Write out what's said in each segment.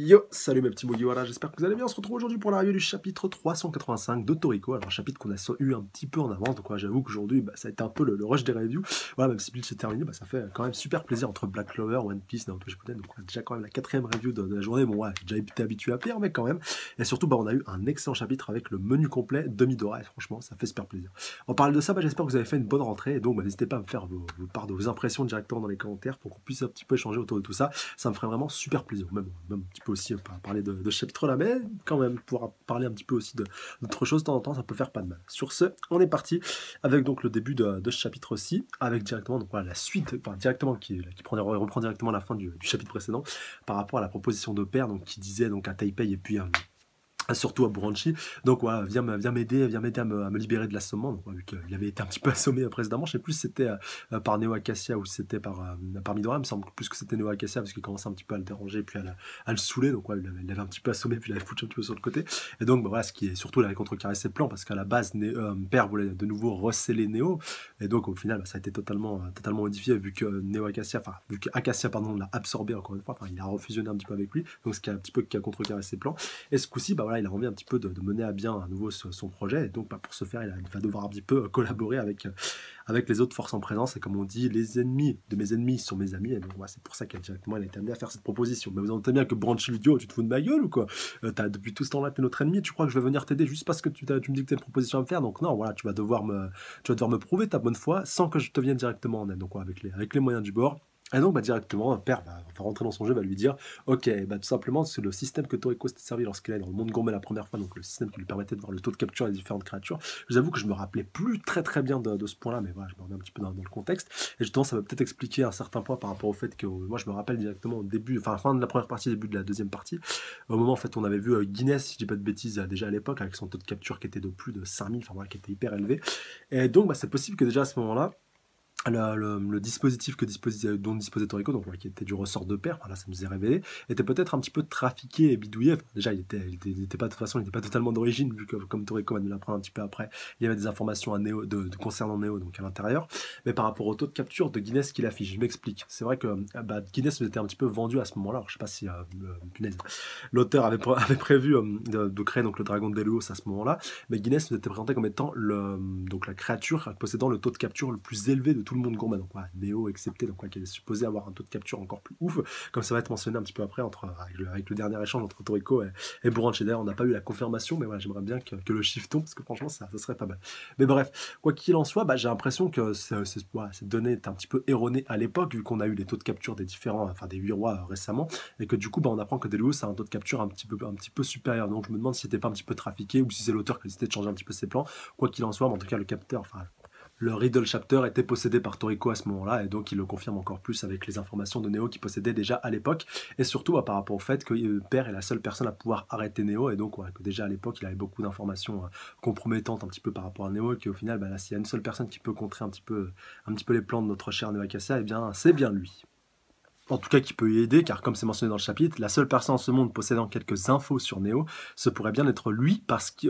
Yo, salut mes petits Mugiwara, j'espère que vous allez bien. On se retrouve aujourd'hui pour la review du chapitre 385 de Toriko. Alors un chapitre qu'on a eu un petit peu en avance, donc j'avoue qu'aujourd'hui ça a été un peu le rush des reviews. Voilà, même si Bleach s'est terminé, ça fait quand même super plaisir entre Black Clover, One Piece, Naruto Shippuden. Donc on a déjà quand même la quatrième review de la journée. Bon ouais, j'ai déjà été habitué à pire, mais quand même. Et surtout, on a eu un excellent chapitre avec le menu complet de Midora, et franchement ça fait super plaisir. En parlant de ça, j'espère que vous avez fait une bonne rentrée, et donc n'hésitez pas à me faire vos parts de vos impressions directement dans les commentaires pour qu'on puisse un petit peu échanger autour de tout ça. Ça me ferait vraiment super plaisir, même un petit peu aussi parler de ce chapitre-là, mais quand même, pouvoir parler un petit peu aussi d'autres choses de temps en temps, ça peut faire pas de mal. Sur ce, on est parti avec donc le début de ce chapitre-ci, avec directement donc, voilà, la suite, directement qui reprend directement la fin du chapitre précédent, par rapport à la proposition de père, donc qui disait donc à Taipei et puis surtout à Buranchi, donc voilà, viens m'aider à me libérer de l'assommement. Donc vu qu'il avait été un petit peu assommé précédemment, je sais plus si c'était par Neo Acacia ou si c'était par Midora. Il me semble plus que c'était Neo Acacia parce qu'il commençait un petit peu à le déranger puis à le saouler, donc il l'avait un petit peu assommé puis il l'avait foutu un petit peu sur le côté. Et donc voilà, ce qui est surtout, il avait contrecarré ses plans parce qu'à la base Père voulait de nouveau recéler Neo, et donc au final ça a été totalement modifié vu que vu que Acacia l'a absorbé encore une fois, il a refusionné un petit peu avec lui, donc ce qui a un petit peu contrecarré ses plans. Et ce coup-ci, il a envie un petit peu de mener à bien à nouveau son projet, et donc pour ce faire, il va devoir un petit peu collaborer avec les autres forces en présence, et comme on dit, les ennemis de mes ennemis sont mes amis, et donc c'est pour ça qu'indirectement il a été amené à faire cette proposition. Mais vous entendez bien que Branch Ludio, tu te fous de ma gueule ou quoi? Depuis tout ce temps-là, t'es notre ennemi, tu crois que je vais venir t'aider juste parce que tu me dis que t'as une proposition à me faire? Donc non, voilà, tu vas devoir me prouver ta bonne foi sans que je te vienne directement en aide, donc avec les moyens du bord. Et donc directement, Père va rentrer dans son jeu, va lui dire ok, tout simplement, c'est le système que Toriko s'était servi lorsqu'il est dans le monde gourmet la première fois, donc le système qui lui permettait de voir le taux de capture des différentes créatures. Je vous avoue que je me rappelais plus très bien de ce point-là, mais voilà, je me remets un petit peu dans le contexte. Et justement, ça va peut-être expliquer un certain point par rapport au fait que moi, je me rappelle directement au début, fin de la première partie, début de la deuxième partie, au moment en fait, on avait vu Guinness, si je dis pas de bêtises, déjà à l'époque, avec son taux de capture qui était de plus de 5000, qui était hyper élevé. Et donc, c'est possible que déjà à ce moment-là, le dispositif dont disposait Toriko, donc qui était du ressort de père, ça nous est révélé, était peut-être un petit peu trafiqué et bidouillé. Déjà, il était pas de toute façon, il n'était pas totalement d'origine, vu que comme Toriko va nous l'apprendre un petit peu après, il y avait des informations à Neo, concernant Neo, donc à l'intérieur. Mais par rapport au taux de capture de Guinness qu'il affiche, je m'explique. C'est vrai que Guinness nous était un petit peu vendu à ce moment-là. Alors, je sais pas si l'auteur avait prévu de créer donc le dragon de Deluos à ce moment-là, mais Guinness nous était présenté comme étant la créature possédant le taux de capture le plus élevé de tout le monde gourmet, donc Neo excepté, donc qui est supposé avoir un taux de capture encore plus ouf, comme ça va être mentionné un petit peu après avec le dernier échange entre Toriko et Buranchi. D'ailleurs, on n'a pas eu la confirmation, mais voilà, j'aimerais bien que le chiffre tombe, parce que franchement ça serait pas mal. Mais bref, quoi qu'il en soit, j'ai l'impression que cette donnée est un petit peu erronée à l'époque, vu qu'on a eu les taux de capture des différents, des 8 rois récemment, et que du coup on apprend que Deluos a un taux de capture un petit peu supérieur. Donc je me demande si c'était pas un petit peu trafiqué, ou si c'est l'auteur qui a décidé de changer un petit peu ses plans. Quoi qu'il en soit, mais en tout cas le capteur, le Riddle Chapter était possédé par Toriko à ce moment-là, et donc il le confirme encore plus avec les informations de Neo qu'il possédait déjà à l'époque, et surtout par rapport au fait que Père est la seule personne à pouvoir arrêter Neo, et donc que déjà à l'époque il avait beaucoup d'informations compromettantes un petit peu par rapport à Neo, et qu'au final, s'il y a une seule personne qui peut contrer un petit peu les plans de notre cher Neo Acacia, c'est bien lui. En tout cas qui peut y aider, car comme c'est mentionné dans le chapitre, la seule personne en ce monde possédant quelques infos sur Neo, ce pourrait bien être lui,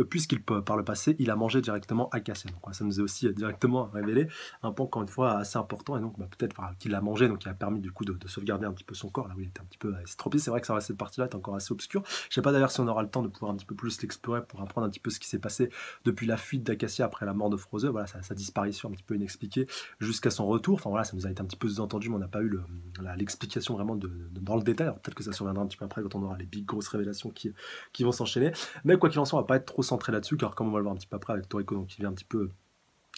puisqu'il peut, par le passé, il a mangé directement Acacia. Donc ça nous est aussi directement révélé un point, encore une fois, assez important, et donc peut-être qu'il a mangé, donc il a permis du coup de sauvegarder un petit peu son corps, là où il était un petit peu estropié. C'est vrai que cette partie-là est encore assez obscure. Je sais pas d'ailleurs si on aura le temps de pouvoir un petit peu plus l'explorer pour apprendre un petit peu ce qui s'est passé depuis la fuite d'Acacia après la mort de Froze, voilà, sa disparition un petit peu inexpliquée jusqu'à son retour. Enfin voilà, ça nous a été un petit peu sous-entendu, mais on n'a pas eu l'explication vraiment dans le détail. Peut-être que ça surviendra un petit peu après quand on aura les big grosses révélations qui vont s'enchaîner. Mais quoi qu'il en soit, on va pas être trop centré là-dessus, car comme on va le voir un petit peu après avec Toriko, donc qui vient un petit peu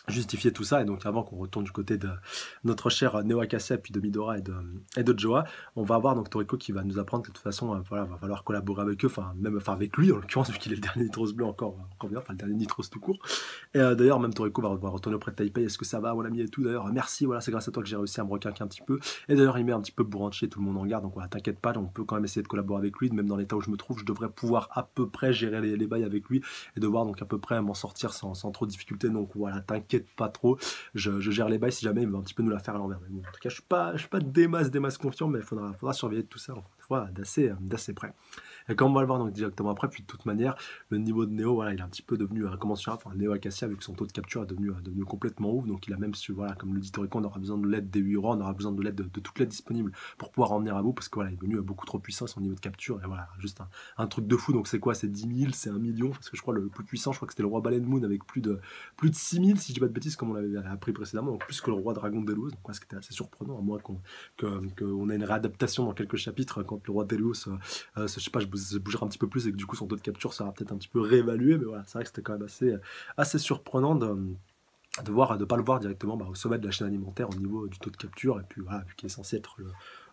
justifier tout ça, et donc avant qu'on retourne du côté de notre cher Neo Acacia, puis de Midora et de Joa, on va avoir donc Toriko qui va nous apprendre que de toute façon va falloir collaborer avec eux, même avec lui en l'occurrence, vu qu'il est le dernier Nitros bleu encore bien, le dernier Nitros tout court. Et d'ailleurs même Toriko va retourner auprès de Taipei. Est-ce que ça va mon ami et tout, d'ailleurs merci, voilà, c'est grâce à toi que j'ai réussi à me requinquer un petit peu. Et d'ailleurs il met un petit peu Buranchi et tout le monde en garde, donc voilà, t'inquiète pas, on peut quand même essayer de collaborer avec lui. Même dans l'état où je me trouve, je devrais pouvoir à peu près gérer les bails avec lui, et devoir donc à peu près m'en sortir sans trop de difficulté. Donc voilà, t'inquiète pas trop, je gère les bails si jamais il veut un petit peu nous la faire à l'envers. Mais bon, en tout cas, je suis pas des masses confiant, mais il faudra surveiller tout ça, encore une fois, d'assez près. Et comme on va le voir donc directement après, puis de toute manière, le niveau de Neo, voilà, il est un petit peu devenu incommensurable. Enfin, Neo Acacia, avec son taux de capture, est devenu complètement ouf. Donc il a même su, voilà, comme le dit Toriko, on aura besoin de l'aide des 8 rois, on aura besoin de l'aide de toute l'aide disponible pour pouvoir en venir à bout, parce que voilà, il est devenu beaucoup trop puissant son niveau de capture. Et voilà, juste un truc de fou. Donc c'est quoi? C'est 10 000, c'est 1 million, parce que je crois le plus puissant, je crois que c'était le roi Baleine Moon avec plus de 6 000, si je dis pas de bêtises, comme on l'avait appris précédemment, donc plus que le roi Dragon Delos. Donc ouais, ce qui était assez surprenant, à moins qu'on ait une réadaptation dans quelques chapitres quand le roi Delos je sais pas, je bougerai un petit peu plus et que du coup son taux de capture sera peut-être un petit peu réévalué, mais voilà, c'est vrai que c'était quand même assez surprenant de pas le voir directement au sommet de la chaîne alimentaire au niveau du taux de capture, et puis voilà, vu qu'il est censé être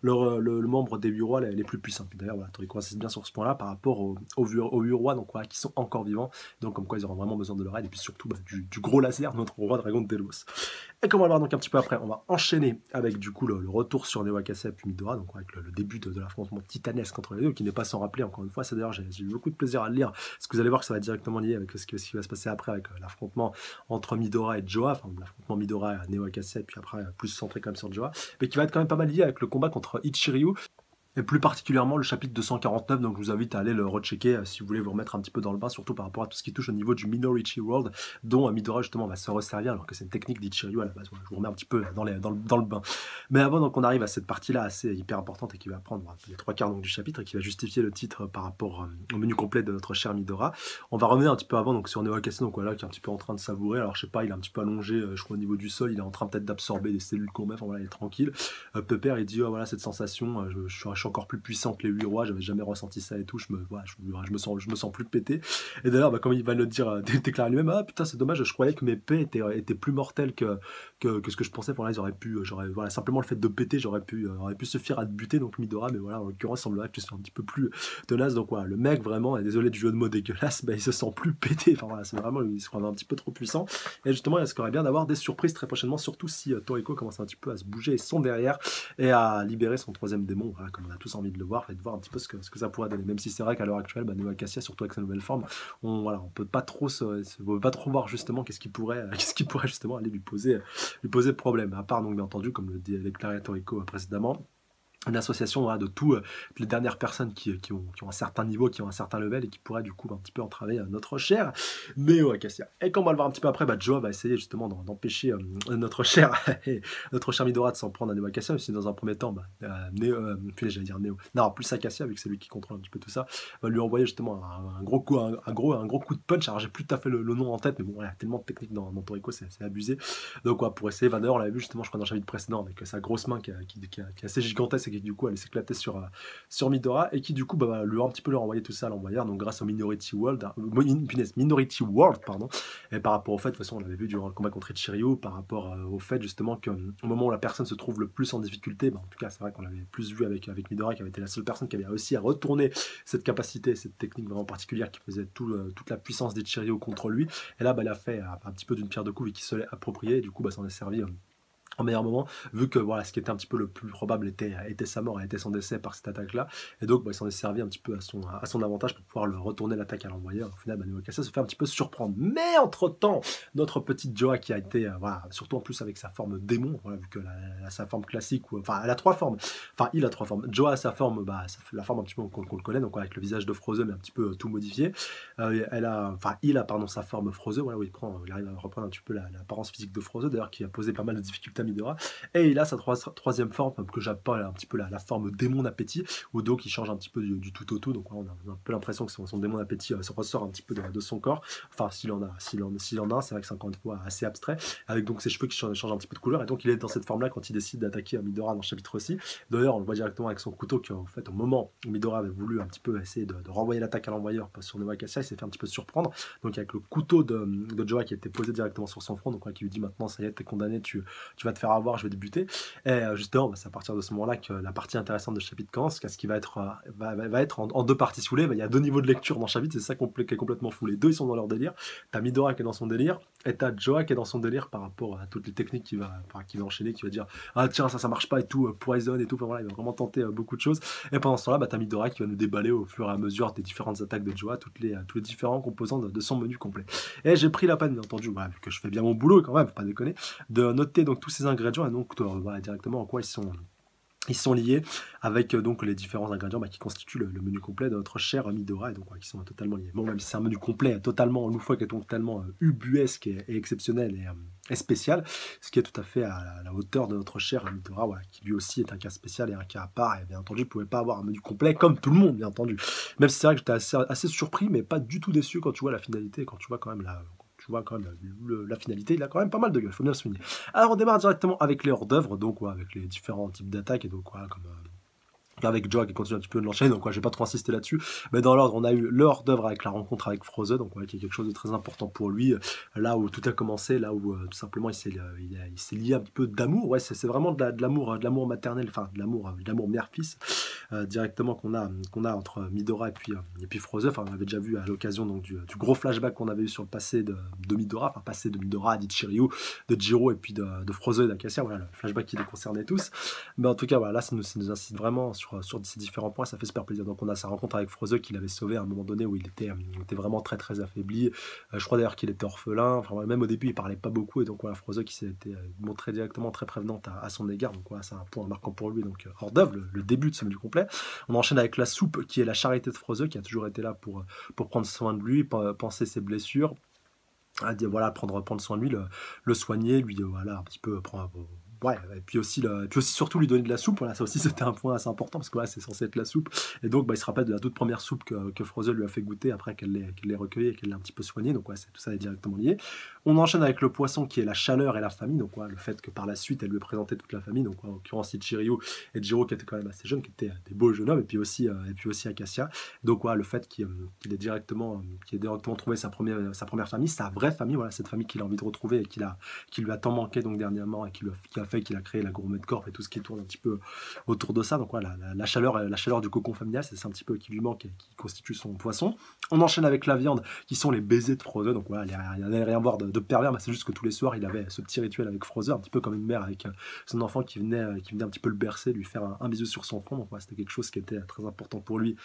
le membre des 8 rois les plus puissants. Puis d'ailleurs, voilà, Toriko insiste bien sur ce point-là par rapport aux 8 rois, donc voilà, qui sont encore vivants, donc comme quoi ils auront vraiment besoin de leur aide, et puis surtout du gros laser, notre roi dragon de Delos. Et comme on va le voir donc un petit peu après, on va enchaîner avec du coup le retour sur Neo Acacia et puis Midora, donc avec le début de l'affrontement titanesque entre les deux, qui n'est pas sans rappeler encore une fois. C'est d'ailleurs, j'ai eu beaucoup de plaisir à le lire, parce que vous allez voir que ça va être directement lié avec ce qui va se passer après, avec l'affrontement entre Midora et Joa, enfin l'affrontement Midora à Neo Acacia, et puis après plus centré quand même sur Joa, mais qui va être quand même pas mal lié avec le combat contre Ichiryu, et plus particulièrement le chapitre 249, donc je vous invite à aller le rechecker si vous voulez vous remettre un petit peu dans le bain, surtout par rapport à tout ce qui touche au niveau du Minority World, dont Midora justement va se resservir, alors que c'est une technique d'Ichiryu à la base. Voilà, je vous remets un petit peu dans le bain. Mais avant, donc on arrive à cette partie-là assez hyper importante et qui va prendre les 3 quarts donc, du chapitre, et qui va justifier le titre par rapport au menu complet de notre cher Midora. On va revenir un petit peu avant donc sur Neo Acacia, donc voilà, qui est un petit peu en train de savourer. Alors je sais pas, il est un petit peu allongé, je crois au niveau du sol, il est en train peut-être d'absorber des cellules qu'on met, enfin voilà, il est tranquille. Pepper il dit oh, voilà, cette sensation, je suis encore plus puissant que les 8 rois, j'avais jamais ressenti ça et tout, voilà, je me sens plus pété. Et d'ailleurs, comme il va le dire, déclarer lui-même, ah putain, c'est dommage, je croyais que mes paix étaient plus mortelles que ce que je pensais. Voilà, voilà, simplement le fait de péter, j'aurais pu suffire à te buter, donc Midora, mais voilà, en l'occurrence, il semblerait que tu sois un petit peu plus tenace. Donc voilà, le mec, vraiment, désolé du jeu de mots dégueulasse, il se sent plus pété. Enfin voilà, c'est vraiment, il se croit un petit peu trop puissant. Et justement, il risquerait bien d'avoir des surprises très prochainement, surtout si Toriko commence un petit peu à se bouger et son derrière et à libérer son 3e démon, voilà, comme on a tous envie de le voir, et de voir un petit peu ce que ça pourrait donner. Même si c'est vrai qu'à l'heure actuelle, Neo Acacia, surtout avec sa nouvelle forme, on peut pas trop voir justement qu'est-ce qui pourrait justement aller lui poser problème. À part donc bien entendu, comme le déclarait Toriko précédemment, une association voilà, de toutes les dernières personnes qui ont un certain niveau, qui ont un certain level, et qui pourraient du coup un petit peu entraver notre cher Neo Acacia. Et quand on va le voir un petit peu après, Joa va essayer justement d'empêcher notre cher Midora de s'en prendre à Neo Acacia, même si dans un premier temps, j'allais dire Neo, non, plus Acacia, vu que c'est lui qui contrôle un petit peu tout ça, va lui envoyer justement un gros coup de punch. Alors j'ai plus tout à fait le nom en tête, mais bon, voilà, tellement de techniques dans Toriko, c'est abusé. Donc ouais, pour essayer, d'ailleurs on l'avait vu justement, je crois dans le chapitre précédent, avec sa grosse main qui est assez gigantesque, et qui du coup allait s'éclater sur Midora, et qui du coup va lui un petit peu leur envoyer tout ça à l'envoyeur, donc grâce au Minority World, pardon, et par rapport au fait, de toute façon on l'avait vu durant le combat contre Ichiryu, par rapport au fait justement qu'au moment où la personne se trouve le plus en difficulté, en tout cas c'est vrai qu'on l'avait plus vu avec Midora, qui avait été la seule personne qui avait réussi à retourner cette capacité, cette technique vraiment particulière qui faisait toute la puissance d'Ichiryu contre lui, et là elle a fait un petit peu d'une pierre deux coups et qui se l'est approprié, et du coup s'en est servi en meilleur moment, vu que voilà, ce qui était un petit peu le plus probable était sa mort, était son décès par cette attaque-là, et donc il s'en est servi un petit peu à son avantage pour pouvoir le retourner l'attaque à l'envoyeur. Au final, Neo Acacia se fait un petit peu surprendre. Mais entre-temps, notre petite Joa qui a été, surtout en plus avec sa forme démon, voilà, vu que sa forme classique, elle a 3 formes, il a 3 formes. Joa a sa forme, la forme un petit peu qu'on le connaît, donc avec le visage de Frozen, mais un petit peu tout modifié. Il a sa forme Frozen, voilà, où il arrive à reprendre un petit peu l'apparence physique de Frozen, d'ailleurs qui a posé pas mal de difficultés à Midora, et il a sa troisième forme que j'appelle un petit peu la forme démon appétit, où donc il change un petit peu du tout au tout, donc on a un peu l'impression que son démon appétit se ressort un petit peu de son corps, enfin s'il en a, c'est vrai que c'est encore une fois assez abstrait, avec donc ses cheveux qui changent un petit peu de couleur, et donc il est dans cette forme là quand il décide d'attaquer Midora dans le chapitre aussi. D'ailleurs on le voit directement avec son couteau, qu'en fait au moment où Midora avait voulu un petit peu essayer de renvoyer l'attaque à l'envoyeur sur Neo Acacia, il s'est fait un petit peu surprendre, donc avec le couteau de Joa qui était posé directement sur son front, donc qui lui dit maintenant ça y est, t'es condamné, tu vas te faire avoir, je vais débuter. Et justement, c'est à partir de ce moment-là que la partie intéressante de ce chapitre commence, ce qui va être en 2 parties sous il y a 2 niveaux de lecture dans le chapitre, c'est ça qui est complètement fou. Les 2 ils sont dans leur délire. T'as Midora qui est dans son délire, et t'as Joa qui est dans son délire par rapport à toutes les techniques qu'il va enchaîner, qui va dire ah tiens ça marche pas et tout, poison et tout, voilà, il va vraiment tenter beaucoup de choses. Et pendant ce temps-là, t'as Midora qui va nous déballer au fur et à mesure des différentes attaques de Joa, tous les différents composants de son menu complet. Et j'ai pris la peine, bien entendu, vu que je fais bien mon boulot quand même, faut pas déconner, de noter donc tous ces ingrédients, et donc directement en quoi ils sont Ils sont liés avec donc les différents ingrédients qui constituent le menu complet de notre cher Midora et donc qui sont totalement liés. Bon, même si c'est un menu complet totalement loufoque et totalement ubuesque et exceptionnel et spécial, ce qui est tout à fait à la hauteur de notre cher Midora, voilà, qui lui aussi est un cas spécial et un cas à part. Et bien entendu, il ne pouvait pas avoir un menu complet comme tout le monde, bien entendu. Même si c'est vrai que j'étais assez surpris, mais pas du tout déçu quand tu vois la finalité, quand tu vois quand même la finalité, il a quand même pas mal de gueule, il faut bien le souligner. Alors on démarre directement avec les hors-d'œuvre, donc avec les différents types d'attaques, et donc voilà, comme avec Joa qui continue un petit peu de l'enchaîner, donc je vais pas trop insister là-dessus, mais dans l'ordre on a eu l'heure d'œuvre avec la rencontre avec Froze, donc qui est quelque chose de très important pour lui, là où tout a commencé, là où tout simplement il s'est lié un petit peu d'amour, ouais c'est vraiment de l'amour maternel, enfin de l'amour mère-fils, directement qu'on a entre Midora et puis Froze, enfin on avait déjà vu à l'occasion donc du gros flashback qu'on avait eu sur le passé de Midora, enfin passé de Midora, d'Ichiryu, de Jiro et puis de Froze et d'Acacia, voilà le flashback qui les concernait tous, mais en tout cas voilà, là ça nous incite vraiment sur ces différents points, ça fait super plaisir. Donc on a sa rencontre avec Froze qu'il avait sauvé à un moment donné où il était vraiment très très affaibli. Je crois d'ailleurs qu'il était orphelin. Enfin, même au début il parlait pas beaucoup et donc voilà, Froze qui s'était montré directement très prévenante à son égard. Donc voilà, c'est un point marquant pour lui. Donc hors d'œuvre, le début de ce menu complet. On enchaîne avec la soupe qui est la charité de Froze qui a toujours été là pour prendre soin de lui, penser ses blessures. Voilà, prendre soin de lui, le soigner, lui voilà un petit peu prendre. Ouais, et puis aussi surtout lui donner de la soupe, voilà, ça aussi c'était un point assez important parce que voilà, c'est censé être la soupe, et donc il se rappelle de la toute première soupe que Frozen lui a fait goûter après qu'elle l'ait recueillie et qu'elle l'ait un petit peu soignée, donc ouais, tout ça est directement lié. On enchaîne avec le poisson qui est la chaleur et la famille, donc le fait que par la suite elle lui ait présenté toute la famille, donc en l'occurrence Ichiryu et Jiro qui étaient quand même assez jeunes, qui étaient des beaux jeunes hommes, et puis aussi Acacia, donc le fait qu'il ait directement trouvé sa première famille, sa vraie famille, voilà, cette famille qu'il a envie de retrouver et qui lui a tant manqué donc dernièrement et qui a fait qu'il a créé la Gourmet Corp et tout ce qui tourne un petit peu autour de ça. Donc voilà, la chaleur du cocon familial, c'est un petit peu qui lui manque et qui constitue son poisson. On enchaîne avec la viande, qui sont les baisers de Frozen. Donc voilà, il n'y avait rien à voir de pervers, mais c'est juste que tous les soirs, il avait ce petit rituel avec Frozen, un petit peu comme une mère avec son enfant qui venait un petit peu le bercer, lui faire un bisou sur son front. Donc voilà, c'était quelque chose qui était très important pour lui.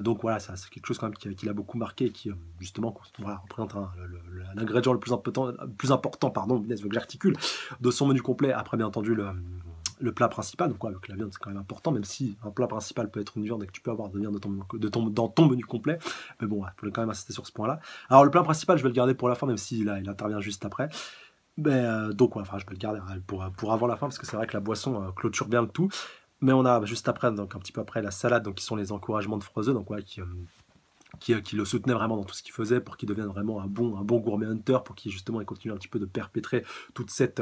Donc voilà, ça c'est quelque chose quand même qui l'a beaucoup marqué et qui justement représente l'ingrédient le plus important pardon, que j'articule, de son menu complet. Après bien entendu le plat principal, donc avec la viande c'est quand même important, même si un plat principal peut être une viande et que tu peux avoir de viande dans ton menu complet, mais bon, il faut quand même insister sur ce point là. Alors le plat principal je vais le garder pour la fin, même s'il il intervient juste après. Donc je peux le garder pour avant la fin parce que c'est vrai que la boisson clôture bien le tout. Mais on a juste après, donc un petit peu après, la salade, donc qui sont les encouragements de Frozen, donc qui le soutenait vraiment dans tout ce qu'il faisait pour qu'il devienne vraiment un bon gourmet hunter, pour qu'il justement il continue un petit peu de perpétrer toute cette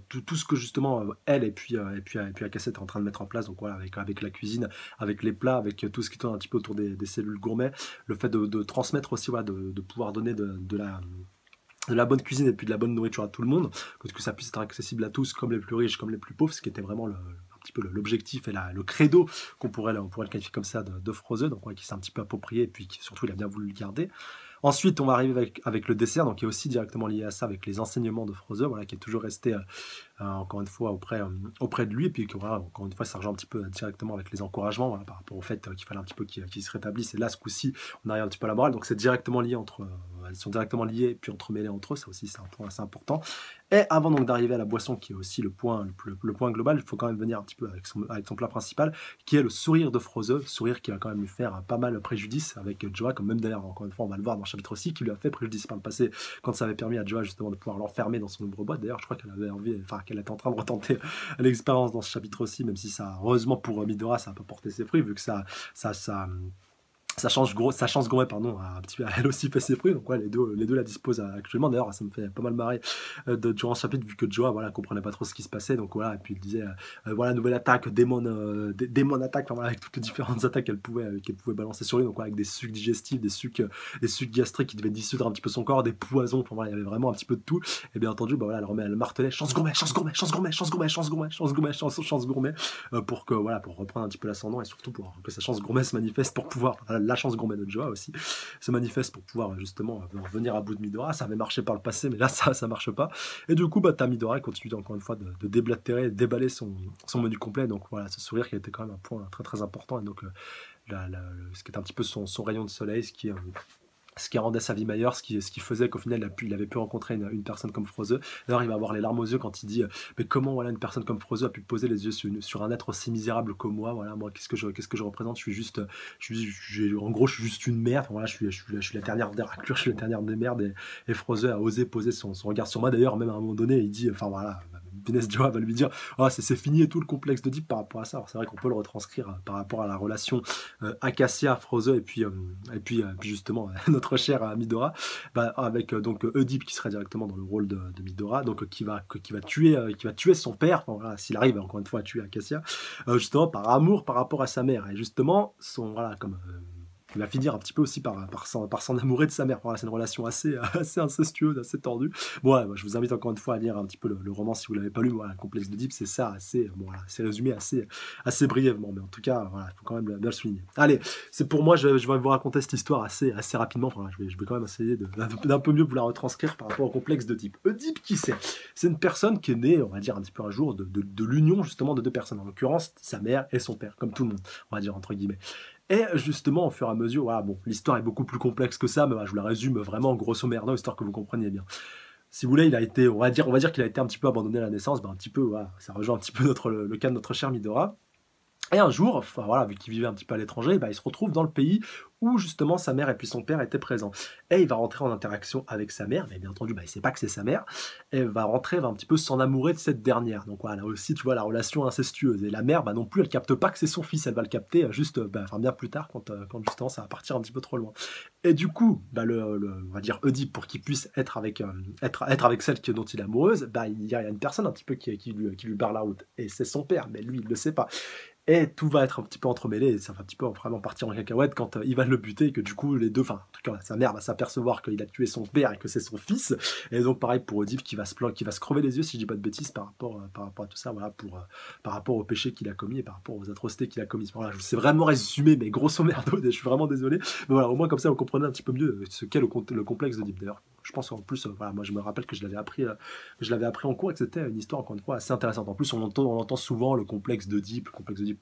tout ce que justement elle et puis Acacia est en train de mettre en place, donc voilà, avec la cuisine, avec les plats, avec tout ce qui tourne un petit peu autour des cellules gourmets, le fait de transmettre aussi, voilà, de pouvoir donner de la bonne cuisine et puis de la bonne nourriture à tout le monde, que ça puisse être accessible à tous, comme les plus riches, comme les plus pauvres, ce qui était vraiment un petit peu l'objectif et le credo on pourrait le qualifier comme ça de Frozen, donc qui s'est un petit peu approprié et puis qui surtout il a bien voulu le garder. Ensuite, on va arriver avec le dessert, donc qui est aussi directement lié à ça, avec les enseignements de Frozen, voilà, qui est toujours resté encore une fois auprès de lui, et puis voilà, encore une fois ça rejoint un petit peu directement avec les encouragements, voilà, par rapport au fait qu'il fallait un petit peu qu'il se rétablisse, et là ce coup-ci on arrive un petit peu à la morale, donc c'est directement lié elles sont directement liées et puis entremêlées entre eux, ça aussi c'est un point assez important. Et avant donc d'arriver à la boisson qui est aussi le point global, il faut quand même venir un petit peu avec son plat principal, qui est le sourire de Frozen, sourire qui va quand même lui faire pas mal préjudice avec Joa, comme même d'ailleurs encore une fois on va le voir dans le chapitre aussi, qui lui a fait préjudice par le passé quand ça avait permis à Joa justement de pouvoir l'enfermer dans son ouvre-boîte. D'ailleurs je crois qu'elle avait envie, enfin qu'elle était en train de retenter l'expérience dans ce chapitre aussi, même si ça, heureusement pour Midora, ça n'a pas porté ses fruits, vu que sa chance gourmet pardon a un petit peu elle aussi fait ses fruits, donc les deux la disposent actuellement. D'ailleurs ça me fait pas mal marrer durant ce chapitre, vu que Joa comprenait pas trop ce qui se passait, donc et puis il disait voilà, nouvelle attaque, démon attaque, voilà, avec toutes les différentes attaques qu'elle pouvait balancer sur lui, donc avec des sucs digestifs, des sucs gastriques qui devaient dissoudre un petit peu son corps, des poisons, enfin voilà, il y avait vraiment un petit peu de tout, et bien entendu elle martelait chance gourmet pour reprendre un petit peu l'ascendant, et surtout pour que sa chance gourmet se manifeste, pour pouvoir la chance gourmet de Joa aussi se manifeste, pour pouvoir justement venir à bout de Midora. Ça avait marché par le passé, mais là ça marche pas, et du coup t'as Midora qui continue encore une fois de déblatérer, déballer son menu complet, donc voilà, ce sourire qui était quand même un point très très important, et donc ce qui est un petit peu son rayon de soleil, ce qui ce qui rendait sa vie meilleure, ce qui faisait qu'au final il avait pu rencontrer une personne comme Froze. D'ailleurs il va avoir les larmes aux yeux quand il dit mais comment voilà une personne comme Froze a pu poser les yeux sur un être aussi misérable que moi, voilà moi qu'est-ce que je représente, je suis juste en gros je suis juste une merde. Enfin, voilà je suis la dernière des raclures, je suis la dernière des merdes, et Froze a osé poser son regard sur moi. D'ailleurs même à un moment donné il dit enfin voilà Inès Joa va lui dire oh, c'est fini et tout le complexe d'Oedipe par rapport à ça. Alors c'est vrai qu'on peut le retranscrire par rapport à la relation Acacia, Froze et puis justement notre cher Midora, bah, avec donc Oedipe qui serait directement dans le rôle de Midora, donc qui va tuer son père, enfin, voilà, s'il arrive encore une fois à tuer Acacia, justement par amour par rapport à sa mère. Et justement son voilà comme il va finir un petit peu aussi par s'en amourer de sa mère. Voilà, c'est une relation assez incestueuse, assez tordue. Bon, ouais, je vous invite encore une fois à lire un petit peu le roman si vous ne l'avez pas lu. Voilà, le complexe d'Oedipe, c'est ça, c'est résumé assez brièvement. Mais en tout cas, voilà, il faut quand même bien le souligner. Allez, c'est pour moi, je vais vous raconter cette histoire assez rapidement. Enfin, je vais quand même essayer d'un peu mieux vous la retranscrire par rapport au complexe d'Oedipe. Oedipe, qui c'est? C'est une personne qui est née, on va dire, un petit peu un jour de l'union justement de deux personnes. En l'occurrence, sa mère et son père, comme tout le monde, on va dire entre guillemets. Et justement, au fur et à mesure, voilà, bon, l'histoire est beaucoup plus complexe que ça, mais voilà, je vous la résume vraiment grosso merdo, histoire que vous compreniez bien. Si vous voulez, il a été, on va dire qu'il a été un petit peu abandonné à la naissance, ben un petit peu, voilà, ça rejoint un petit peu le cas de notre cher Midora. Et un jour, enfin voilà, vu qu'il vivait un petit peu à l'étranger, bah, il se retrouve dans le pays où justement sa mère et puis son père étaient présents. Et il va rentrer en interaction avec sa mère, mais bien entendu, bah, il ne sait pas que c'est sa mère, et va un petit peu s'en amourer de cette dernière. Donc voilà, là aussi, tu vois, la relation incestueuse. Et la mère, bah, non plus, elle capte pas que c'est son fils, elle va le capter juste, enfin bien plus tard, quand justement ça va partir un petit peu trop loin. Et du coup, bah, on va dire Oedipe, pour qu'il puisse être avec celle dont il est amoureuse, bah, il y a une personne un petit peu qui lui barre la route. Et c'est son père, mais lui, il le sait pas. Et tout va être un petit peu entremêlé, et ça va un petit peu vraiment partir en cacahuète quand il va le buter, et que du coup les deux, enfin en tout cas sa mère va s'apercevoir qu'il a tué son père et que c'est son fils. Et donc pareil pour Oedipe qui va se crever les yeux si je dis pas de bêtises par rapport à tout ça, voilà, par rapport au péché qu'il a commis et par rapport aux atrocités qu'il a commises. Voilà, je sais vraiment résumer, mais grosso merdo, je suis vraiment désolé. Mais voilà, au moins comme ça vous comprenez un petit peu mieux ce qu'est le complexe d'Oedipe. D'ailleurs, je pense en plus, voilà, moi je me rappelle que je l'avais appris en cours et que c'était une histoire encore une fois assez intéressante. En plus, on entend souvent le complexe d'Oedipe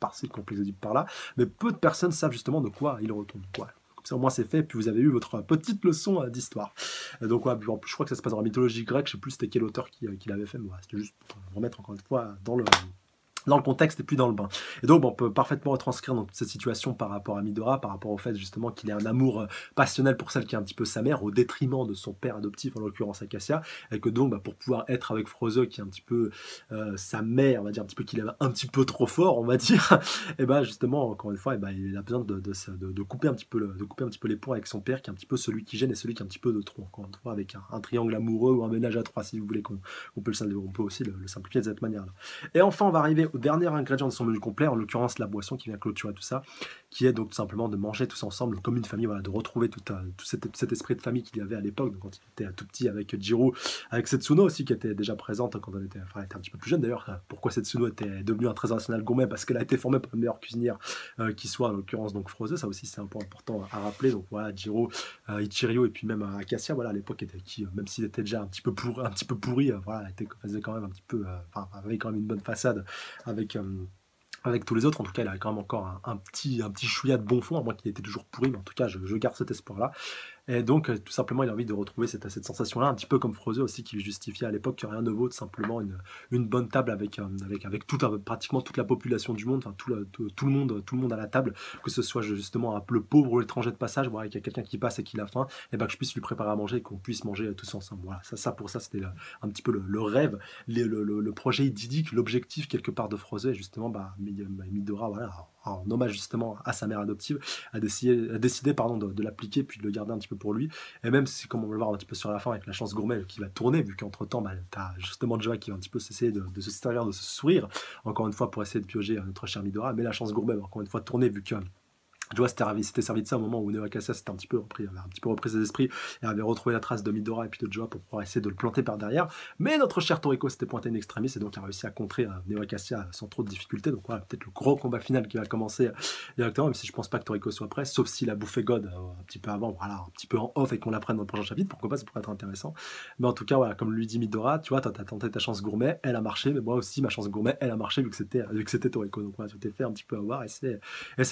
par-ci, le complexe d'Oedipe par-là, mais peu de personnes savent justement de quoi il retourne. Voilà. Comme ça, au moins c'est fait, puis vous avez eu votre petite leçon d'histoire. Donc, ouais, en plus, je crois que ça se passe dans la mythologie grecque, je sais plus c'était quel auteur qui l'avait fait, mais voilà, c'était juste pour remettre encore une fois dans le contexte et puis dans le bain. Et donc, on peut parfaitement retranscrire dans toute cette situation par rapport à Midora, par rapport au fait justement qu'il ait un amour passionnel pour celle qui est un petit peu sa mère, au détriment de son père adoptif, en l'occurrence Acacia, et que donc, pour pouvoir être avec Froze, qui est un petit peu sa mère, on va dire un petit peu qu'il aime un petit peu trop fort, on va dire, et ben justement, encore une fois, il a besoin de couper un petit peu les ponts avec son père, qui est un petit peu celui qui gêne et celui qui est un petit peu de trop, encore une fois, avec un triangle amoureux ou un ménage à trois, si vous voulez on peut aussi le simplifier de cette manière-là. Et enfin, on va arriver au dernier ingrédient de son menu complet, en l'occurrence la boisson qui vient clôturer tout ça, qui est donc tout simplement de manger tous ensemble comme une famille, voilà, de retrouver tout cet esprit de famille qu'il y avait à l'époque, donc quand il était tout petit avec Jiro, avec Setsuno aussi qui était déjà présente quand elle était un petit peu plus jeune d'ailleurs. Pourquoi Setsuno était devenue un trésor national gourmet? Parce qu'elle a été formée par une meilleure cuisinière qui soit en l'occurrence donc Froze, ça aussi c'est un point important à rappeler. Donc voilà, Jiro, Ichirio et puis même Acacia, voilà, à l'époque même s'il était déjà un petit peu pourri, voilà, faisait quand même un petit peu, avait quand même une bonne façade avec tous les autres. En tout cas, il avait quand même encore un petit chouïa de bon fond, à moins qu'il était toujours pourri, mais en tout cas, je garde cet espoir-là. Et donc, tout simplement, il a envie de retrouver cette sensation-là, un petit peu comme Froze aussi, qui justifiait à l'époque que rien ne vaut simplement une bonne table avec pratiquement toute la population du monde, enfin tout le monde à la table, que ce soit justement le pauvre ou l'étranger de passage, voilà, qu'il y a quelqu'un qui passe et qui a faim, et ben que je puisse lui préparer à manger et qu'on puisse manger tous ensemble. Voilà, pour ça, c'était un petit peu le rêve, le projet idyllique, l'objectif quelque part de Froze, et justement, Midora, voilà, en hommage justement à sa mère adoptive, a décidé de l'appliquer puis de le garder un petit peu pour lui. Et même si, comme on va le voir un petit peu sur la fin avec la chance gourmet qui va tourner, vu qu'entre temps t'as justement Joa qui va un petit peu essayer de se servir de ce sourire encore une fois pour essayer de piocher notre cher Midora, mais la chance gourmet va encore une fois tourner vu que Joa s'était servi de ça au moment où Neo Acacia avait un petit peu repris ses esprits et avait retrouvé la trace de Midora et puis de Joa pour pouvoir essayer de le planter par derrière. Mais notre cher Toriko s'était pointé in extremis et donc a réussi à contrer Neo Acacia sans trop de difficultés. Donc voilà, peut-être le gros combat final qui va commencer directement, même si je pense pas que Toriko soit prêt, sauf s'il a bouffé God un petit peu avant, voilà, un petit peu en off et qu'on l'apprenne dans le prochain chapitre. Pourquoi pas, ça pourrait être intéressant. Mais en tout cas, voilà, comme lui dit Midora, tu vois, t'as tenté ta chance gourmet, elle a marché, mais moi aussi ma chance gourmet, elle a marché vu que c'était Toriko. Donc voilà, tu t'es fait un petit peu avoir et c'est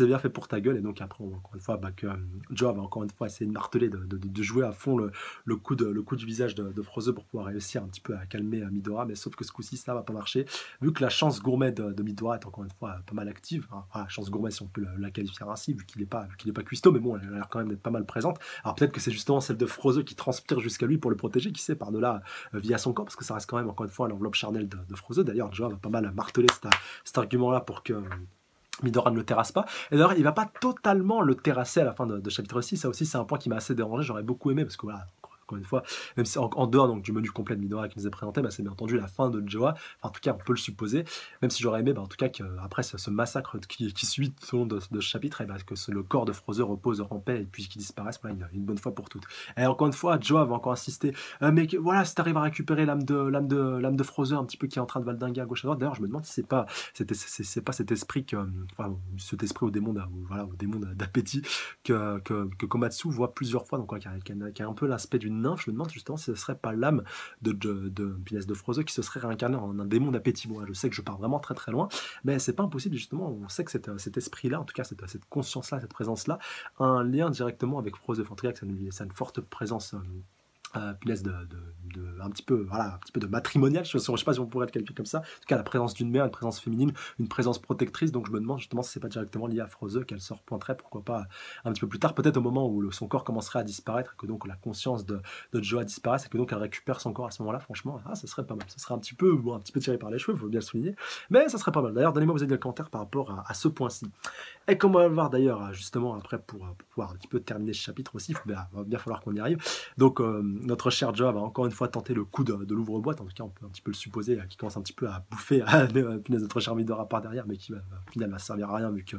bien fait pour ta gueule. Et donc après, encore une fois, que Joe va encore une fois essayer de marteler, de jouer à fond le coup du visage de Froze pour pouvoir réussir un petit peu à calmer Midora, mais sauf que ce coup-ci, ça va pas marcher, vu que la chance gourmet de Midora est encore une fois pas mal active, hein. Voilà, chance gourmet si on peut la qualifier ainsi, vu qu'il est pas cuistot, mais bon, elle a l'air quand même d'être pas mal présente. Alors peut-être que c'est justement celle de Froze qui transpire jusqu'à lui pour le protéger, qui sait, par-delà, via son corps, parce que ça reste quand même encore une fois l'enveloppe charnelle de Froze. D'ailleurs, Joe va pas mal marteler cet argument-là pour que Midora ne le terrasse pas. Et d'ailleurs, il va pas totalement le terrasser à la fin de chapitre 6. Ça aussi, c'est un point qui m'a assez dérangé. J'aurais beaucoup aimé, parce que voilà, encore une fois, même si en dehors donc, du menu complet de Midora qui nous est présenté, c'est bien entendu la fin de Joa. Enfin, en tout cas, on peut le supposer. Même si j'aurais aimé, en tout cas, qu'après ce massacre qui suit tout au long de ce chapitre, que le corps de Froze repose en paix et puis qu'il disparaisse une bonne fois pour toutes. Et encore une fois, Joa va encore insister. Mais voilà, si t'arrives à récupérer l'âme de Froze un petit peu qui est en train de valdinguer à gauche à droite. D'ailleurs, je me demande si c'est pas cet esprit cet esprit au démon d'appétit que Komatsu voit plusieurs fois, donc qui a un peu l'aspect d'une nymphe. Je me demande justement si ce serait pas l'âme de Froze qui se serait réincarné en un démon d'appétit. Bon, je sais que je pars vraiment très très loin, mais c'est pas impossible justement. On sait que cet esprit-là, en tout cas cette conscience-là, cette présence-là, a un lien directement avec Froze. En tout cas, que ça a une forte présence. Un petit peu de matrimonial, je sais pas si on pourrait le qualifier comme ça. En tout cas, la présence d'une mère, une présence féminine, une présence protectrice. Donc je me demande justement si c'est pas directement lié à Froze qu'elle se repointerait, pourquoi pas un petit peu plus tard, peut-être au moment où son corps commencerait à disparaître, et que donc la conscience de Joa disparaisse, et que donc elle récupère son corps à ce moment-là. Franchement, ça serait pas mal. Ça serait un petit peu tiré par les cheveux, il faut bien le souligner, mais ça serait pas mal. D'ailleurs, donnez-moi vos avis dans les commentaires par rapport à ce point-ci. Et comme on va le voir d'ailleurs, justement, après, pour pouvoir un petit peu terminer ce chapitre aussi, il va bien falloir qu'on y arrive. Donc, notre cher Joa va encore une fois tenter le coup de l'ouvre-boîte. En tout cas, on peut un petit peu le supposer, qui commence un petit peu à bouffer notre cher Midora par derrière, mais qui au final va servir à rien, vu que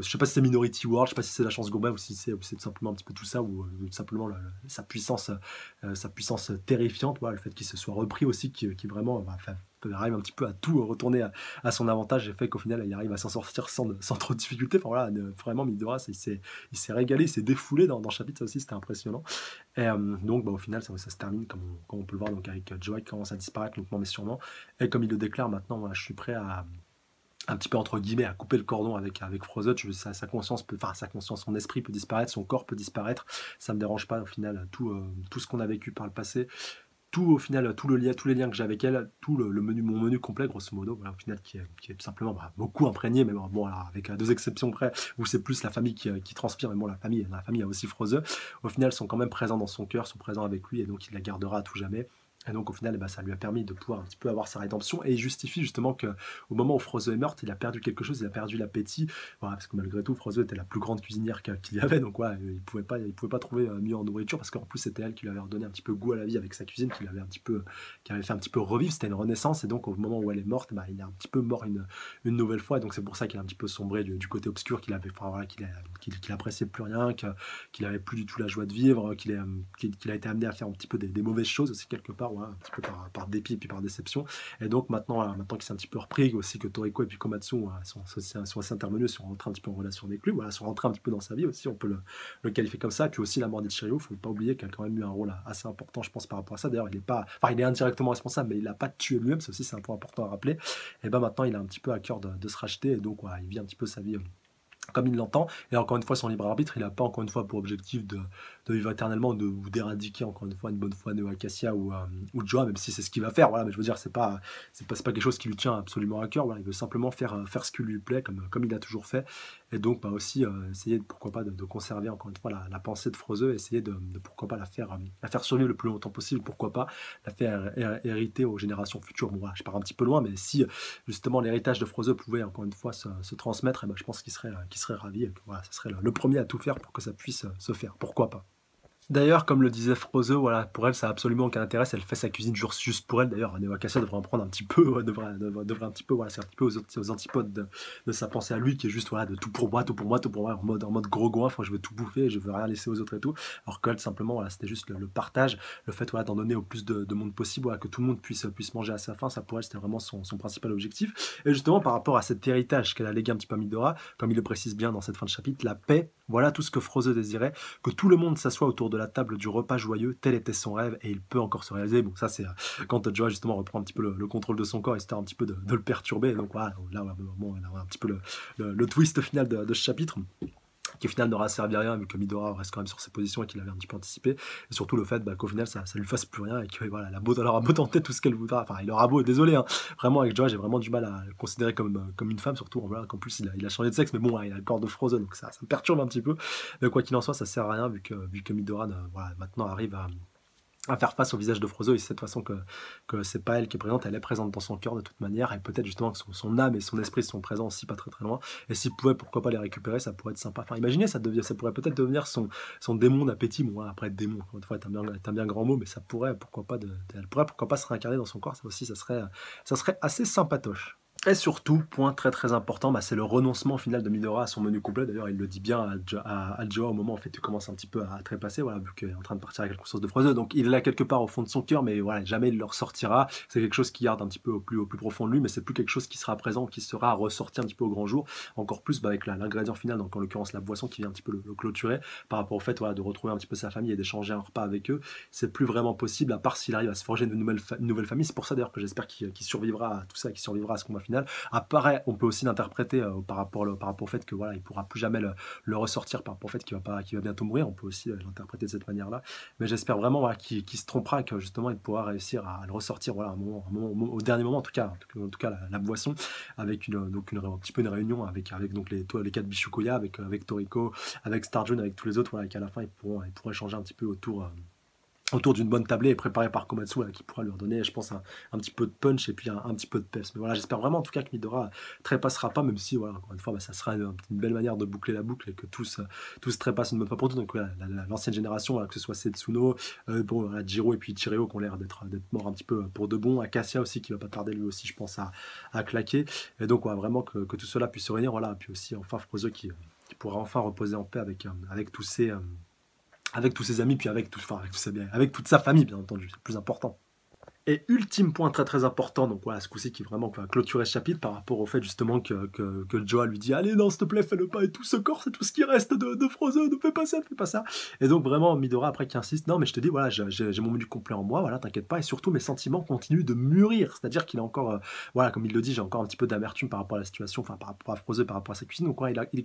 je sais pas si c'est Minority World, je sais pas si c'est la chance gourmet, ou si c'est tout simplement un petit peu tout ça, ou tout simplement sa puissance terrifiante, voilà, le fait qu'il se soit repris aussi, qui vraiment arrive un petit peu à tout retourner à son avantage, et fait qu'au final il arrive à s'en sortir sans trop de difficulté. Enfin voilà, vraiment Midora il s'est régalé, il s'est défoulé dans le chapitre, ça aussi c'était impressionnant. Et donc au final ça se termine comme on peut le voir, donc avec Joa qui commence à disparaître lentement mais sûrement, et comme il le déclare maintenant, voilà, je suis prêt à un petit peu entre guillemets à couper le cordon avec Froze. Sa conscience son esprit peut disparaître, son corps peut disparaître, ça me dérange pas au final, tout ce qu'on a vécu par le passé, tout au final, tous les liens que j'ai avec elle, tout mon menu complet grosso modo, voilà, au final qui est tout simplement beaucoup imprégné, mais bon alors, avec deux exceptions près, où c'est plus la famille qui transpire, mais bon la famille a aussi Froze, au final sont quand même présents dans son cœur, sont présents avec lui, et donc il la gardera à tout jamais. Et donc au final, ça lui a permis de pouvoir un petit peu avoir sa rédemption, et il justifie justement qu'au moment où Froze est morte, il a perdu quelque chose, il a perdu l'appétit, voilà, parce que malgré tout, Froze était la plus grande cuisinière qu'il y avait, donc voilà, il pouvait pas trouver mieux en nourriture, parce qu'en plus c'était elle qui lui avait redonné un petit peu goût à la vie avec sa cuisine, qui avait fait un petit peu revivre, c'était une renaissance, et donc au moment où elle est morte, il est un petit peu mort une nouvelle fois, et donc c'est pour ça qu'il a un petit peu sombré du côté obscur, qu'il appréciait plus rien, qu'il avait plus du tout la joie de vivre, qu'il a été amené à faire un petit peu des mauvaises choses aussi quelque part, ouais, un petit peu par dépit et puis par déception. Et donc maintenant qu'il s'est un petit peu repris, aussi que Toriko et puis Komatsu sont assez intervenus, sont rentrés un petit peu en relation avec lui, voilà, sont rentrés un petit peu dans sa vie aussi, on peut le qualifier comme ça. Et puis aussi la mort d'Ichiryu, il ne faut pas oublier qu'elle a quand même eu un rôle assez important, je pense, par rapport à ça. D'ailleurs, il est indirectement responsable, mais il n'a pas tué lui-même, ça aussi c'est un point important à rappeler. Et maintenant il a un petit peu à cœur de se racheter, et donc il vit un petit peu sa vie comme il l'entend, et encore une fois son libre arbitre, il n'a pas encore une fois pour objectif de vivre éternellement, ou d'éradiquer encore une fois une bonne fois Neo Acacia ou Joa, même si c'est ce qu'il va faire, voilà, mais je veux dire c'est pas quelque chose qui lui tient absolument à cœur, voilà, il veut simplement faire ce qui lui plaît, comme il a toujours fait, et donc aussi essayer pourquoi pas de conserver encore une fois la pensée de Froze, essayer de pourquoi pas la faire survivre le plus longtemps possible, pourquoi pas la faire hériter aux générations futures. Bon voilà, je pars un petit peu loin, mais si justement l'héritage de Froze pouvait encore une fois se transmettre, je pense qu'il serait ravi, et que voilà, ce serait le premier à tout faire pour que ça puisse se faire, pourquoi pas. D'ailleurs, comme le disait Froze, voilà, pour elle, ça n'a absolument aucun intérêt. Elle fait sa cuisine juste pour elle. D'ailleurs, Neo Acacia devrait en prendre un petit peu, devrait un petit peu, voilà, c'est un petit peu aux antipodes de sa pensée à lui, qui est juste, voilà, de tout pour moi, en mode gros goinfre, je veux tout bouffer, je veux rien laisser aux autres et tout. Alors qu'elle, simplement, voilà, c'était juste le partage, le fait, voilà, d'en donner au plus de monde possible, voilà, que tout le monde puisse manger à sa faim. Ça, pour elle, c'était vraiment son principal objectif. Et justement, par rapport à cet héritage qu'elle a légué un petit peu à Midora, comme il le précise bien dans cette fin de chapitre, la paix, voilà tout ce que Froze désirait, que tout le monde s'assoie autour de la table du repas joyeux, tel était son rêve, et il peut encore se réaliser. Bon, ça c'est quand Joa justement reprend un petit peu le contrôle de son corps, histoire un petit peu de le perturber. Donc voilà, là on a un petit peu le twist final de ce chapitre. qui au final n'aura servi à rien vu que Midora reste quand même sur ses positions et qu'il avait un petit peu anticipé, et surtout le fait qu'au final ça lui fasse plus rien et que voilà, elle aura beau tenter tout ce qu'elle voudra, enfin il aura beau, désolé hein, vraiment avec Joa j'ai vraiment du mal à le considérer comme une femme, surtout voilà, qu'en plus il a changé de sexe, mais bon il a le corps de Frozen donc ça me perturbe un petit peu, mais quoi qu'il en soit ça sert à rien vu que Midora voilà, maintenant arrive à faire face au visage de Frozo, et c'est cette façon que c'est pas elle qui est présente, elle est présente dans son cœur de toute manière, et peut-être justement que son âme et son esprit sont présents aussi pas très très loin, et s'il pouvait pourquoi pas les récupérer, ça pourrait être sympa, enfin imaginez, ça pourrait peut-être devenir son démon d'appétit, bon après être démon, encore une fois t'as bien grand mot, mais ça pourrait elle pourrait pourquoi pas se réincarner dans son corps, ça aussi ça serait assez sympatoche. Et surtout, point très très important, c'est le renoncement au final de Midora à son menu complet. D'ailleurs, il le dit bien à Joa au moment où en fait, il commence un petit peu à trépasser, voilà, vu qu'il est en train de partir avec quelque chose de Frozen. Donc il l'a quelque part au fond de son cœur, mais voilà, jamais il le ressortira. C'est quelque chose qui garde un petit peu au plus profond de lui, mais c'est plus quelque chose qui sera présent, qui sera ressorti un petit peu au grand jour. Encore plus avec l'ingrédient final, donc en l'occurrence la boisson qui vient un petit peu le clôturer, par rapport au fait voilà, de retrouver un petit peu sa famille et d'échanger un repas avec eux. C'est plus vraiment possible, à part s'il arrive à se forger une nouvelle famille. C'est pour ça d'ailleurs que j'espère qu'il survivra à tout ça, qu'il survivra à ce combat final. Après, on peut aussi l'interpréter par rapport au fait que voilà, il pourra plus jamais le ressortir par rapport au fait qu'il va bientôt mourir. On peut aussi l'interpréter de cette manière-là. Mais j'espère vraiment voilà, qu'il se trompera et que justement il pourra réussir à le ressortir voilà, au dernier moment, en tout cas la boisson, avec un petit peu une réunion avec donc les 4 Bishukoya, avec Toriko, avec Starjun, avec tous les autres, voilà, et qu'à la fin ils pourront échanger un petit peu autour d'une bonne tablée et préparée par Komatsu qui pourra leur donner, je pense, un petit peu de punch et puis un petit peu de peps. Mais voilà, j'espère vraiment en tout cas que Midora trépassera pas, même si, voilà, encore une fois, ça sera une belle manière de boucler la boucle et que tous trépassent une bonne fois pour toutes. Donc voilà, l'ancienne génération, voilà, que ce soit Setsuno, voilà, Jiro et puis Chireo qui ont l'air d'être morts un petit peu pour de bon, Acacia aussi qui va pas tarder lui aussi, je pense, à claquer. Et donc voilà, vraiment que tout cela puisse se réunir, voilà, et puis aussi enfin Frozo qui pourra enfin reposer en paix avec tous ses amis, puis avec toute sa famille, bien entendu, c'est le plus important. Et ultime point très très important, donc voilà, ce coup-ci qui vraiment va clôturer ce chapitre par rapport au fait justement que Joa lui dit allez non s'il te plaît fais-le pas et tout ce corps c'est tout ce qui reste de Frozen, ne fais pas ça, ne fais pas ça. Et donc vraiment Midora après qui insiste, non mais je te dis voilà j'ai mon menu complet en moi, voilà t'inquiète pas, et surtout mes sentiments continuent de mûrir, c'est-à-dire qu'il a encore voilà comme il le dit, j'ai encore un petit peu d'amertume par rapport à la situation, enfin par rapport à Frozen, par rapport à sa cuisine, donc voilà, il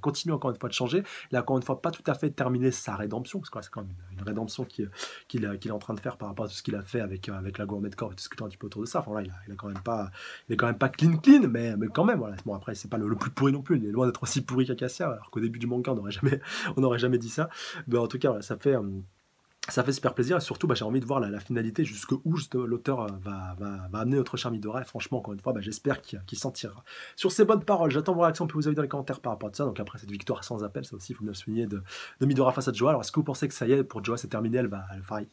continue encore une fois de changer, il a encore une fois pas tout à fait terminé sa rédemption, parce que c'est quand même une rédemption qu'il est en train de faire par rapport à tout ce qu'il a fait avec la Gourmet Corps et tout ce qui est un petit peu autour de ça. Enfin, voilà, il est quand même pas clean, mais quand même, voilà. Bon, après, c'est pas le plus pourri non plus. Il est loin d'être aussi pourri qu'Acacia, alors qu'au début du manga, on n'aurait jamais dit ça. Mais en tout cas, voilà, ça fait super plaisir, et surtout j'ai envie de voir la finalité jusqu'où l'auteur va amener notre cher Midora, et franchement encore une fois j'espère qu'il s'en tirera. Sur ces bonnes paroles, j'attends vos réactions que vous avez dans les commentaires par rapport à ça, donc après cette victoire sans appel, ça aussi il faut bien le souligner, de Midora face à Joa. Alors est-ce que vous pensez que ça y est, pour Joa c'est terminé,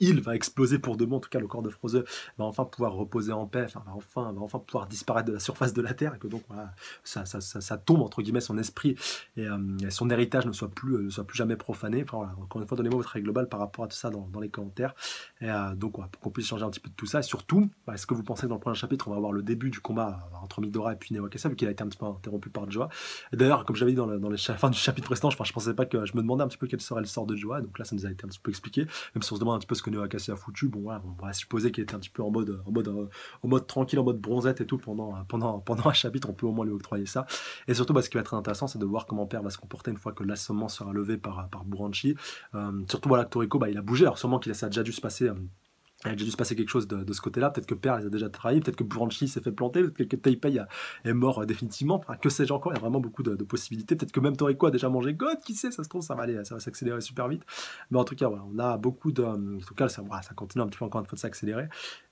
il va exploser pour de bon, en tout cas le corps de Frozen va enfin pouvoir reposer en paix, va enfin pouvoir disparaître de la surface de la Terre, et que donc voilà, ça tombe entre guillemets, son esprit et son héritage ne soit plus jamais profané. Enfin voilà, encore une fois donnez-moi votre avis global par rapport à tout ça dans les commentaires, et donc voilà, pour qu'on puisse changer un petit peu de tout ça, et surtout est-ce que vous pensez que dans le prochain chapitre on va avoir le début du combat entre Midora et puis Neo Acacia, vu qu'il a été un petit peu interrompu par Joa. Et d'ailleurs comme j'avais dit dans les fin du chapitre précédent, je pensais pas que je me demandais un petit peu quel serait le sort de Joa, donc là ça nous a été un petit peu expliqué, même si on se demande un petit peu ce que Neo Acacia a foutu. Bon voilà, on va supposer qu'il était un petit peu en mode tranquille, en mode bronzette et tout pendant un chapitre, on peut au moins lui octroyer ça. Et surtout ce qui va être très intéressant, c'est de voir comment Père va se comporter une fois que l'assommement sera levé par Buranchi. Surtout voilà, Toriko il a bougé, alors sûrement ça a déjà dû se passer. Il a déjà dû se passer quelque chose de ce côté-là. Peut-être que Père les a déjà trahis, peut-être que Buranchi s'est fait planter, peut-être que Teipei est mort définitivement. Enfin, que sais-je encore, il y a vraiment beaucoup de possibilités. Peut-être que même Toriko a déjà mangé God, qui sait, ça se trouve, ça va s'accélérer super vite. Mais en tout cas, voilà, on a beaucoup de. En tout cas, ça continue un petit peu encore une fois de s'accélérer.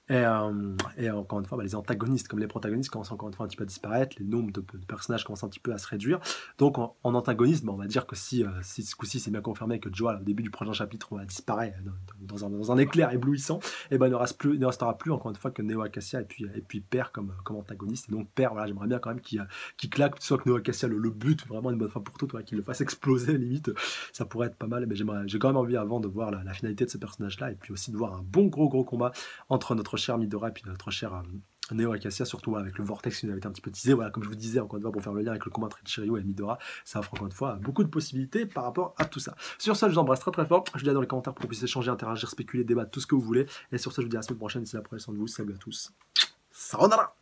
Et encore une fois, les antagonistes comme les protagonistes commencent encore une fois un petit peu à disparaître, les nombres de personnages commencent un petit peu à se réduire. Donc en antagoniste, on va dire que si ce coup-ci c'est bien confirmé que Joa au début du prochain chapitre disparaît dans un éclair éblouissant, et il ne restera plus encore une fois que Neo Acacia et puis Père comme antagoniste. Et donc Père, voilà, j'aimerais bien quand même qu'il claque, soit que Neo Acacia le bute vraiment une bonne fois pour toutes, qu'il le fasse exploser limite, ça pourrait être pas mal. Mais j'ai quand même envie avant de voir la finalité de ce personnage-là, et puis aussi de voir un bon gros combat entre notre cher Midora et puis notre cher Neo Acacia, surtout avec le vortex qui nous avait été un petit peu teasé. Voilà, comme je vous disais, encore une fois, pour faire le lien avec le combat entre Shiryu et Midora, ça offre encore une fois beaucoup de possibilités par rapport à tout ça. Sur ça, je vous embrasse très très fort. Je vous dis dans les commentaires pour qu'on puisse échanger, interagir, spéculer, débattre, tout ce que vous voulez. Et sur ça, je vous dis à la semaine prochaine. C'est la prochaine de vous. Salut à tous. Sayonara.